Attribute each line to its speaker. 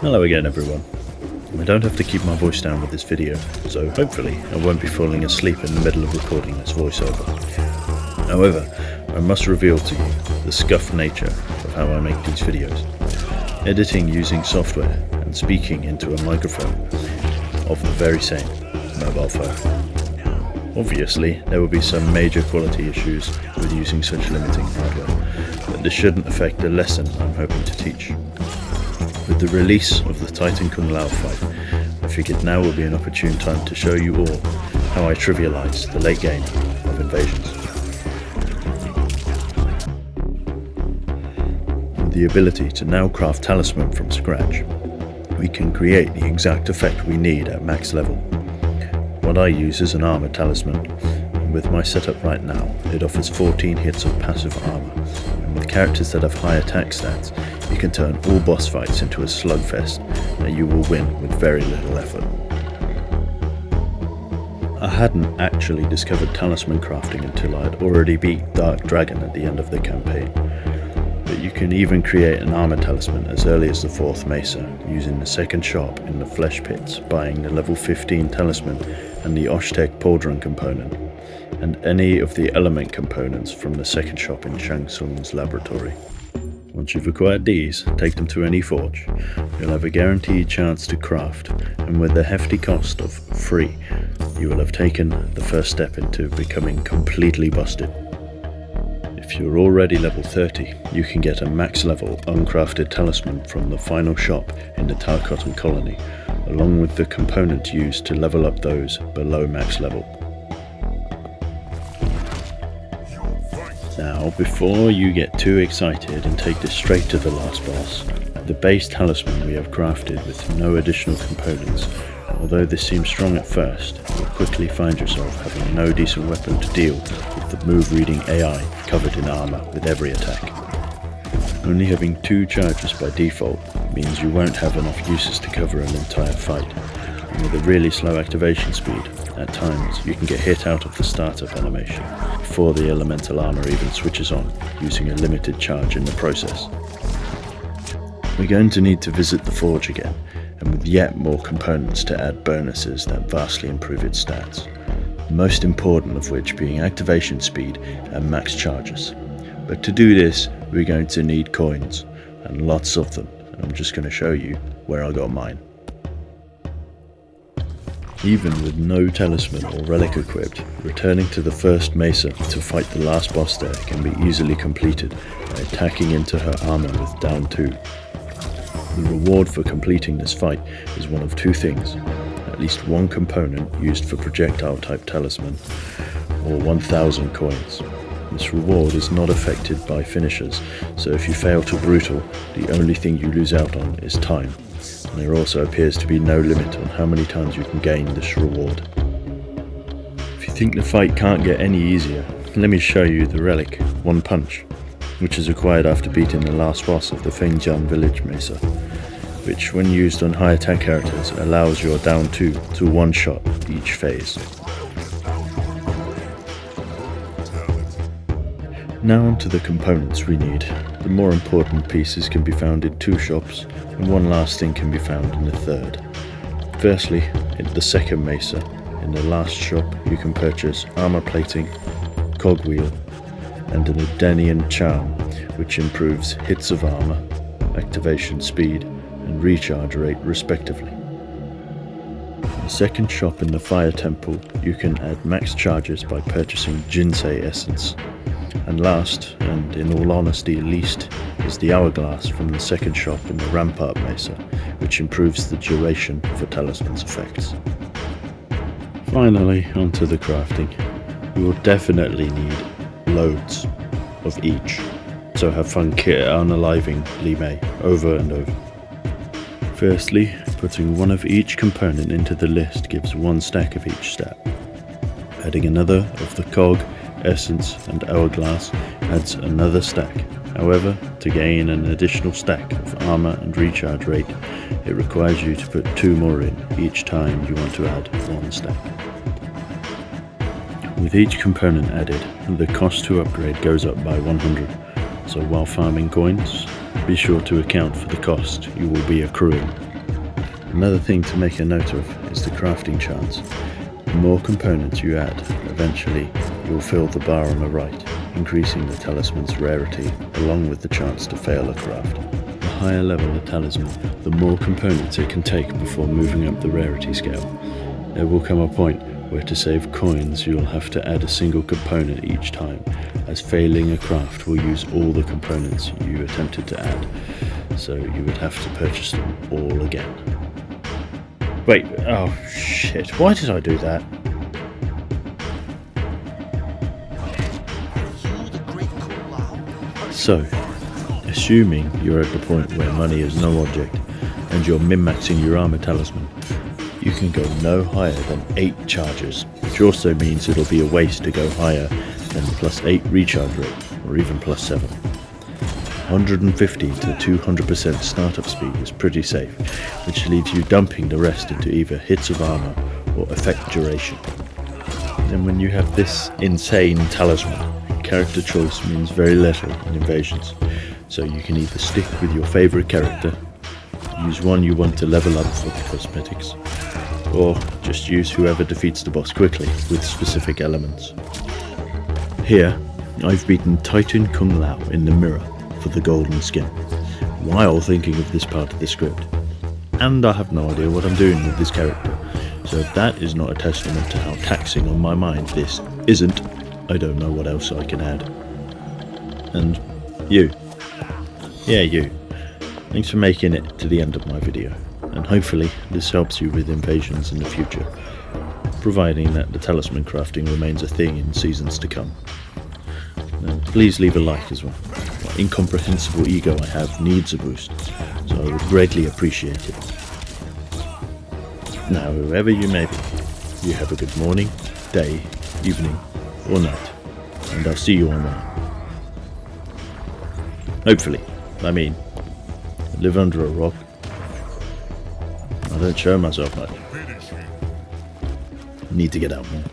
Speaker 1: Hello again everyone. I don't have to keep my voice down with this video, so hopefully I won't be falling asleep in the middle of recording this voiceover. However, I must reveal to you the scuffed nature of how I make these videos. Editing using software and speaking into a microphone of the very same mobile phone. Obviously, there will be some major quality issues with using such limiting hardware, but this shouldn't affect the lesson I'm hoping to teach. With the release of the Titan Kung Lao fight, I figured now will be an opportune time to show you all how I trivialize the late game of invasions. With the ability to now craft talisman from scratch, we can create the exact effect we need at max level. What I use is an armor talisman, and with my setup right now, it offers 14 hits of passive armor, and with characters that have high attack stats, you can turn all boss fights into a slugfest that you will win with very little effort. I hadn't actually discovered talisman crafting until I had already beat Dark Dragon at the end of the campaign. But you can even create an armor talisman as early as the 4th Mesa, using the second shop in the Flesh Pits, buying the level 15 talisman and the Oshtek Pauldron component, and any of the element components from the second shop in Shang Tsung's laboratory. Once you've acquired these, take them to any forge. You'll have a guaranteed chance to craft, and with the hefty cost of free, you will have taken the first step into becoming completely busted. If you're already level 30, you can get a max level uncrafted talisman from the final shop in the Tarkotan colony, along with the components used to level up those below max level. Now, before you get too excited and take this straight to the last boss, the base talisman we have crafted with no additional components. Although this seems strong at first, you'll quickly find yourself having no decent weapon to deal with the move-reading AI covered in armor with every attack. Only having 2 charges by default means you won't have enough uses to cover an entire fight, and with a really slow activation speed, at times you can get hit out of the startup animation before the elemental armor even switches on, using a limited charge in the process. We're going to need to visit the forge again, and with yet more components to add bonuses that vastly improve its stats, the most important of which being activation speed and max charges. But to do this, we're going to need coins, and lots of them, and I'm just going to show you where I got mine. Even with no talisman or relic equipped, returning to the first Mesa to fight the last boss there can be easily completed by attacking into her armor with down 2. The reward for completing this fight is one of 2 things: at least 1 component used for projectile type talisman, or 1000 coins. This reward is not affected by finishers, so if you fail to brutal, the only thing you lose out on is time, and there also appears to be no limit on how many times you can gain this reward. If you think the fight can't get any easier, let me show you the relic, One Punch, which is acquired after beating the last boss of the Fengjian village Mesa, which when used on high attack characters allows your down 2 to one-shot each phase. Now onto the components we need. The more important pieces can be found in 2 shops, and one last thing can be found in the 3rd. Firstly, in the 2nd Mesa, in the last shop you can purchase armor plating, cogwheel, and an Edenian charm, which improves hits of armor, activation speed, and recharge rate respectively. In the 2nd shop in the Fire Temple, you can add max charges by purchasing Jinsei Essence. And last, and in all honesty least, is the Hourglass from the 2nd shop in the Rampart Mesa, which improves the duration for talisman's effects. Finally, onto the crafting. You will definitely need loads of each, so have fun unaliving Li Mei over and over. Firstly, putting 1 of each component into the list gives 1 stack of each stat. Adding another of the cog, essence and hourglass adds another stack. However, to gain an additional stack of armor and recharge rate, it requires you to put 2 more in each time you want to add 1 stack. With each component added, the cost to upgrade goes up by 100, so while farming coins, be sure to account for the cost you will be accruing Another thing to make a note of is the crafting chance. The more components you add, eventually you'll fill the bar on the right, increasing the talisman's rarity along with the chance to fail a craft. The higher level the talisman, the more components it can take before moving up the rarity scale. There will come a point where to save coins you'll have to add a single component each time, as failing a craft will use all the components you attempted to add, so you would have to purchase them all again. Wait, oh shit, why did I do that? So, assuming you're at the point where money is no object, and you're min-maxing your armor talisman, you can go no higher than 8 charges, which also means it'll be a waste to go higher than +8 recharge rate, or even +7. 150 to 200% startup speed is pretty safe, which leaves you dumping the rest into either hits of armor or effect duration. Then when you have this insane talisman, character choice means very little in invasions, so you can either stick with your favourite character, use one you want to level up for the cosmetics, or just use whoever defeats the boss quickly with specific elements. Here, I've beaten Titan Kung Lao in the mirror for the golden skin, while thinking of this part of the script, and I have no idea what I'm doing with this character, so if that is not a testament to how taxing on my mind this isn't, I don't know what else I can add. And you, yeah you, thanks for making it to the end of my video, and hopefully this helps you with invasions in the future, providing that the talisman crafting remains a thing in seasons to come. And please leave a like as well. My incomprehensible ego I have needs a boost, so I would greatly appreciate it. Now, whoever you may be, you have a good morning, day, evening, or night, and I'll see you online. Hopefully. I mean, I live under a rock. I don't show myself much. Need to get out more.